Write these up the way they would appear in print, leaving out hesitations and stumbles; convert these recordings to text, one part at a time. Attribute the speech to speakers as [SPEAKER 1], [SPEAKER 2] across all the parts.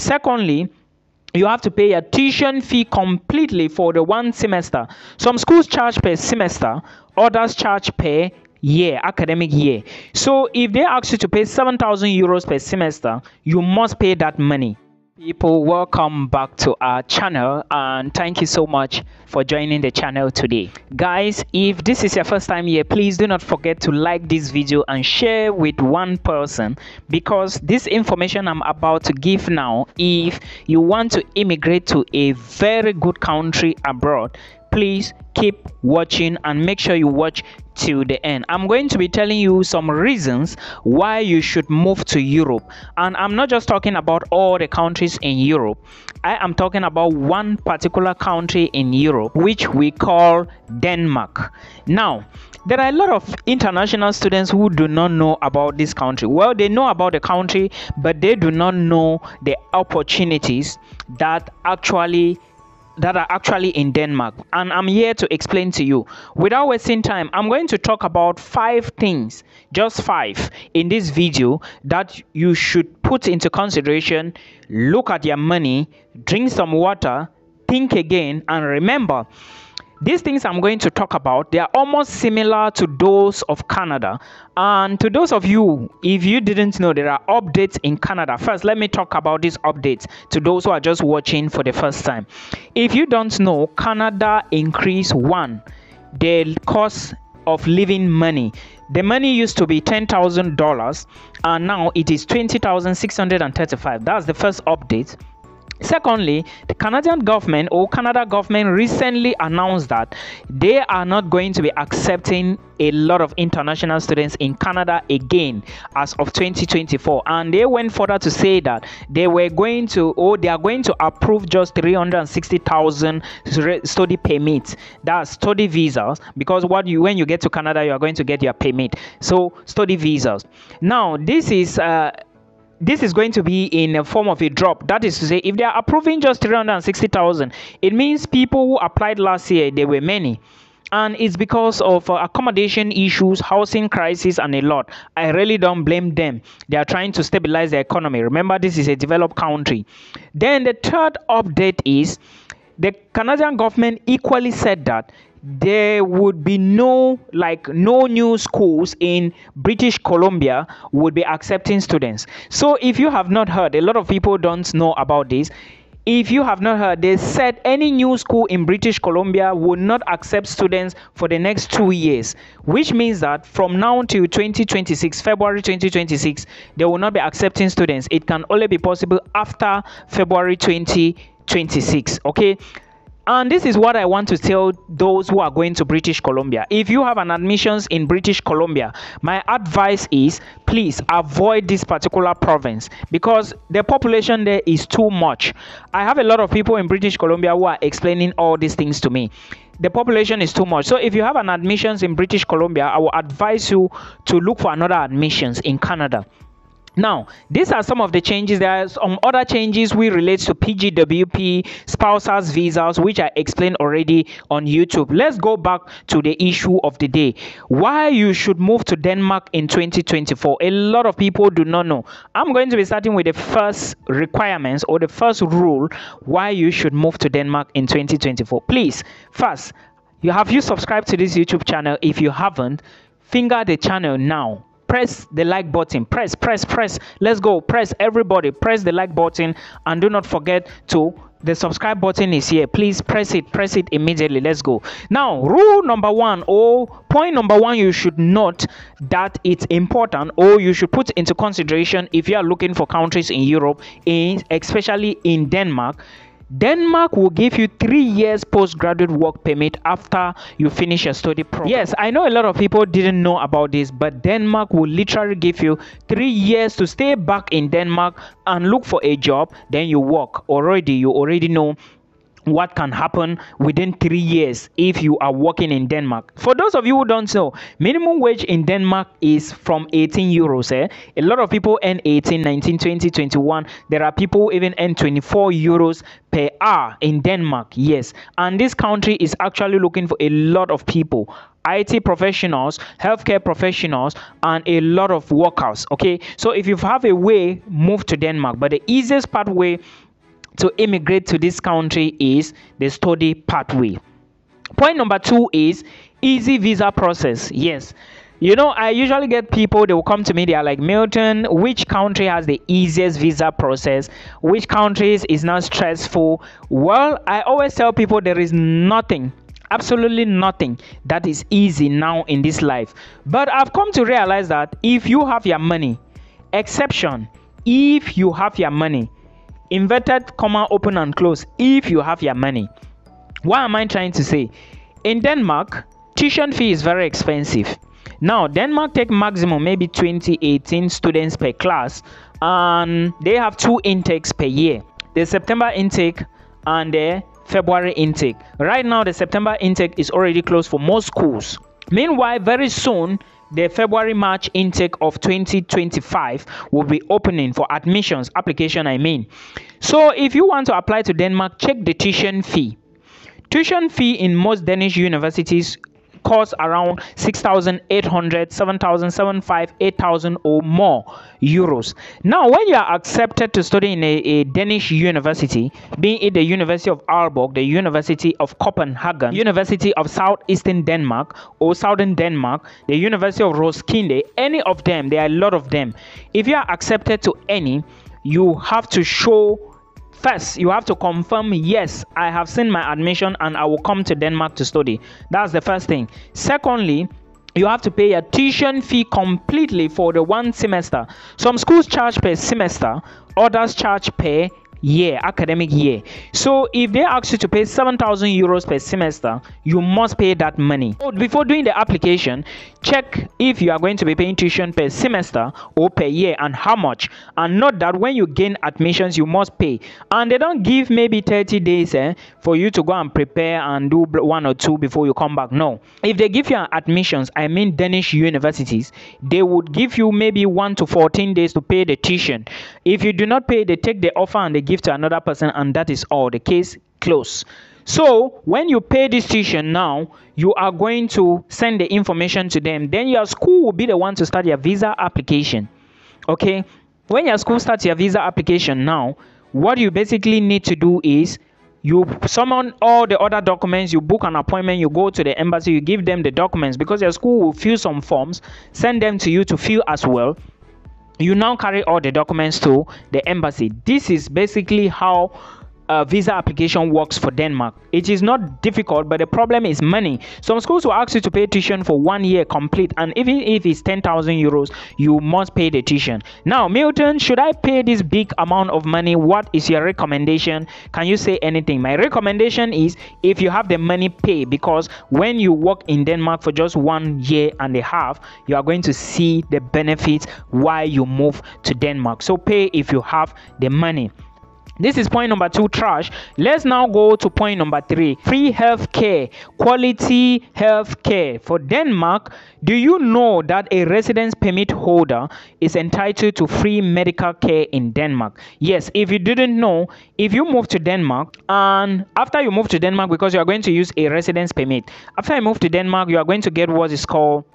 [SPEAKER 1] Secondly, you have to pay your tuition fee completely for the 1 semester. Some schools charge per semester, others charge per year, academic year. So if they ask you to pay 7,000 euros per semester, you must pay that money. People, welcome back to our channel, and thank you so much for joining the channel today. Guys, if this is your first time here, please do not forget to like this video and share with one person, because this information I'm about to give now, if you want to immigrate to a very good country abroad, please keep watching and make sure you watch till the end. I'm going to be telling you some reasons why you should move to Europe, and I'm not just talking about all the countries in Europe. I am talking about one particular country in Europe, which we call Denmark. Now, there are a lot of international students who do not know about this country. Well, they know about the country, but they do not know the opportunities that are actually in Denmark, and I'm here to explain to you. Without wasting time, I'm going to talk about 5 things, just 5, in this video that you should put into consideration. Look at your money, drink some water, think again, and remember, these things I'm going to talk about, they are almost similar to those of Canada. And to those of you, if you didn't know, there are updates in Canada. First, let me talk about these updates to those who are just watching for the first time. If you don't know, Canada increased the cost of living money. The money used to be $10,000 and now it is $20,635. That's the first update. Secondly, the Canadian government or Canada government recently announced that they are not going to be accepting a lot of international students in Canada again as of 2024, and they went further to say that they are going to approve just 360,000 study permits. That's study visas, because when you get to Canada, you are going to get your permit. So study visas. Now this is going to be in a form of a drop. That is to say, if they are approving just 360,000, it means people who applied last year, there were many. And it's because of accommodation issues, housing crisis, and a lot. I really don't blame them. They are trying to stabilize the economy. Remember, this is a developed country. Then the third update is the Canadian government equally said that there would be no new schools in British Columbia would be accepting students. So if you have not heard, a lot of people don't know about this. If you have not heard, they said any new school in British Columbia would not accept students for the next 2 years, which means that from now till 2026, February 2026, they will not be accepting students. It can only be possible after February 2026. Okay. And this is what I want to tell those who are going to British Columbia. If you have an admissions in British Columbia, my advice is please avoid this particular province, because the population there is too much. I have a lot of people in British Columbia who are explaining all these things to me. The population is too much. So if you have an admissions in British Columbia, I will advise you to look for another admissions in Canada. Now, these are some of the changes. There are some other changes we relate to Pgwp, spousals visas, which I explained already on YouTube. Let's go back to the issue of the day. Why you should move to Denmark in 2024. A lot of people do not know. I'm going to be starting with the first requirements or the first rule why you should move to Denmark in 2024. Please, first, have you subscribed to this YouTube channel? If you haven't, finger the channel now. Press the like button. Press. Let's go. Press, everybody. Press the like button, and do not forget to the subscribe button is here. Please press it. Press it immediately. Let's go. Now, rule number 1 or point number 1, you should note that it's important, or you should put into consideration if you are looking for countries in Europe, especially in Denmark. Denmark will give you 3 years postgraduate work permit after you finish your study program. Yes, I know a lot of people didn't know about this, but Denmark will literally give you 3 years to stay back in Denmark and look for a job. Then you work. You already know what can happen within 3 years if you are working in Denmark. For those of you who don't know, minimum wage in Denmark is from 18 euros. A lot of people earn 18, 19, 20, 21. There are people who even earn 24 euros per hour in Denmark. Yes, and this country is actually looking for a lot of people. IT professionals, healthcare professionals, and a lot of workers. Okay, so if you have a way, move to Denmark. But the easiest pathway to immigrate to this country is the study pathway. Point number 2 is easy visa process. Yes, you know, I usually get people, they will come to me, they are like, Milton, which country has the easiest visa process? Which countries is not stressful? Well, I always tell people there is nothing, absolutely nothing that is easy now in this life. But I've come to realize that if you have your money, exception, if you have your money, inverted comma, open and close, if you have your money. What am I trying to say? In Denmark, tuition fee is very expensive. Now, Denmark take maximum maybe 18 students per class, and they have 2 intakes per year. The September intake and the February intake. Right now, the September intake is already closed for most schools. Meanwhile, very soon, the February-March intake of 2025 will be opening for admissions, application I mean. So if you want to apply to Denmark, check the tuition fee. Tuition fee in most Danish universities costs around 6,800, 7,750, 8,000 or more euros. Now, when you are accepted to study in a Danish university, being it the University of Aalborg, the University of Copenhagen, University of Southeastern Denmark or Southern Denmark, the University of Roskilde, any of them, there are a lot of them. If you are accepted to any, you have to show first, you have to confirm, yes, I have seen my admission and I will come to Denmark to study. That's the first thing. Secondly, you have to pay your tuition fee completely for the 1 semester. Some schools charge per semester, others charge per year, academic year. So if they ask you to pay 7,000 euros per semester, you must pay that money. So before doing the application, check if you are going to be paying tuition per semester or per year and how much. And note that when you gain admissions, you must pay. And they don't give maybe 30 days for you to go and prepare and do 1 or 2 before you come back. No. If they give you admissions, I mean Danish universities, they would give you maybe 1 to 14 days to pay the tuition. If you do not pay, they take the offer and they give to another person, and that is all. The case closed. So when you pay this tuition now, you are going to send the information to them. Then your school will be the one to start your visa application. Okay, when your school starts your visa application now, what you basically need to do is you summon all the other documents, you book an appointment, you go to the embassy, you give them the documents, because your school will fill some forms, send them to you to fill as well. You now carry all the documents to the embassy. This is basically how visa application works for Denmark. It is not difficult, but the problem is money. Some schools will ask you to pay tuition for 1 year complete, and even if it's 10,000 euros, you must pay the tuition. Now, Milton, should I pay this big amount of money? What is your recommendation? Can you say anything? My recommendation is, if you have the money, pay, because when you work in Denmark for just 1 year and a half, you are going to see the benefits while you move to Denmark. So pay if you have the money. This is point number 2, trash. Let's now go to point number 3, free healthcare, quality healthcare. For Denmark, do you know that a residence permit holder is entitled to free medical care in Denmark? Yes, if you didn't know, if you move to Denmark, and after you move to Denmark, because you are going to use a residence permit, after you move to Denmark, you are going to get what is called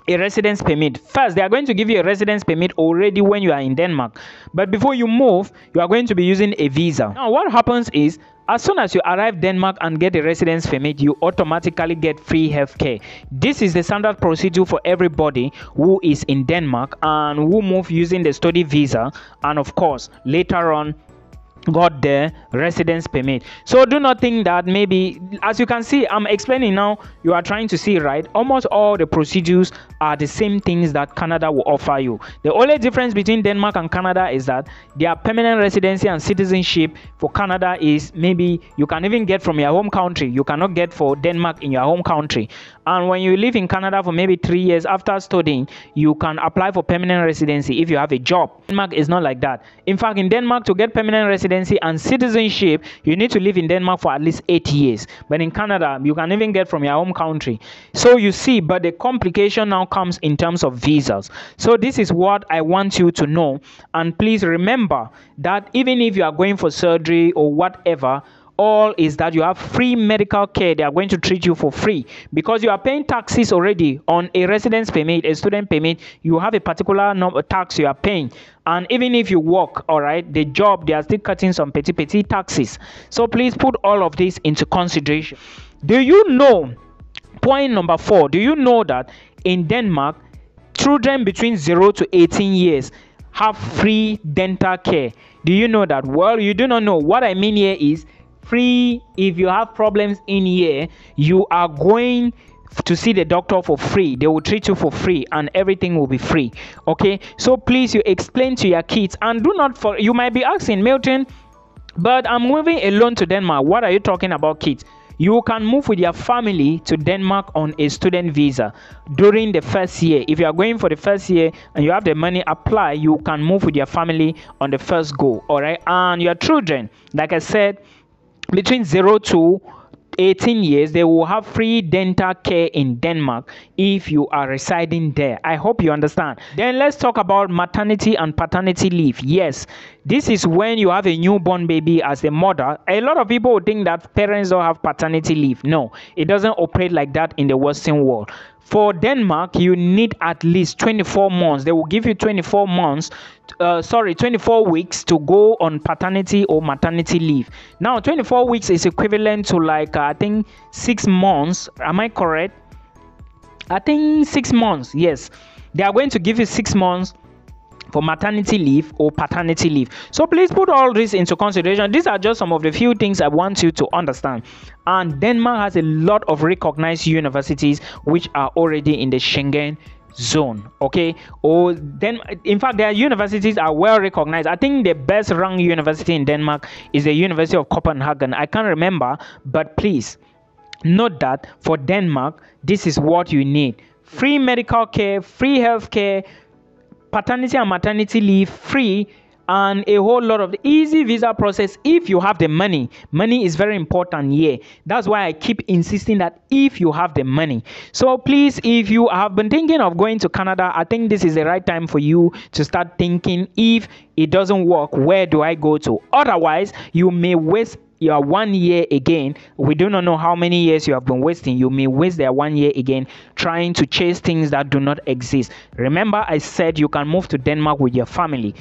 [SPEAKER 1] a residence permit. First, they are going to give you a residence permit already when you are in Denmark, but before you move, you are going to be using a visa. Now, what happens is, as soon as you arrive Denmark and get a residence permit, you automatically get free healthcare. This is the standard procedure for everybody who is in Denmark and who move using the study visa, and of course later on got the residence permit. So do not think that maybe, as you can see, I'm explaining now, you are trying to see, right? Almost all the procedures are the same things that Canada will offer you. The only difference between Denmark and Canada is that their permanent residency and citizenship for Canada is maybe you can even get from your home country. You cannot get for Denmark in your home country. And when you live in Canada for maybe 3 years after studying, you can apply for permanent residency if you have a job. Denmark is not like that. In fact, in Denmark, to get permanent residency and citizenship, you need to live in Denmark for at least 8 years. But in Canada, you can even get from your home country. So you see, but the complication now comes in terms of visas. So this is what I want you to know. And please remember that even if you are going for surgery or whatever, all is that you have free medical care. They are going to treat you for free because you are paying taxes already on a residence permit, a student permit. You have a particular number tax you are paying, and even if you work, all right, the job, they are still cutting some petty taxes. So please put all of this into consideration. Do you know, point number 4, do you know that in Denmark, children between 0 to 18 years have free dental care? Do you know that? Well, you do not know. What I mean here is free. If you have problems in here, you are going to see the doctor for free. They will treat you for free and everything will be free. Okay, so please, you explain to your kids, and do not for you might be asking, Milton, but I'm moving alone to Denmark. What are you talking about, kids? You can move with your family to Denmark on a student visa during the first year. If you are going for the first year and you have the money, apply. You can move with your family on the first go. All right, and your children, like I said, between 0 to 18 years, they will have free dental care in Denmark if you are residing there. I hope you understand. Then let's talk about maternity and paternity leave. Yes, this is when you have a newborn baby as a mother. A lot of people would think that parents don't have paternity leave. No, it doesn't operate like that in the Western world. For Denmark, you need at least 24 months. They will give you 24 weeks to go on paternity or maternity leave. Now, 24 weeks is equivalent to I think 6 months. Am I correct? I think 6 months. Yes. They are going to give you 6 months for maternity leave or paternity leave. So please put all this into consideration. These are just some of the few things I want you to understand. And Denmark has a lot of recognized universities which are already in the Schengen zone. Okay, or then in fact their universities are well recognized. I think the best ranked university in Denmark is the University of Copenhagen. I can't remember, but please note that for Denmark, this is what you need: free medical care, free health care, paternity and maternity leave free, and a whole lot of easy visa process if you have the money. Money is very important here. That's why I keep insisting that if you have the money. So please, if you have been thinking of going to Canada, I think this is the right time for you to start thinking, if it doesn't work, where do I go to? Otherwise, you may waste your 1 year again. We do not know how many years you have been wasting. You may waste their 1 year again trying to chase things that do not exist. Remember, I said you can move to Denmark with your family.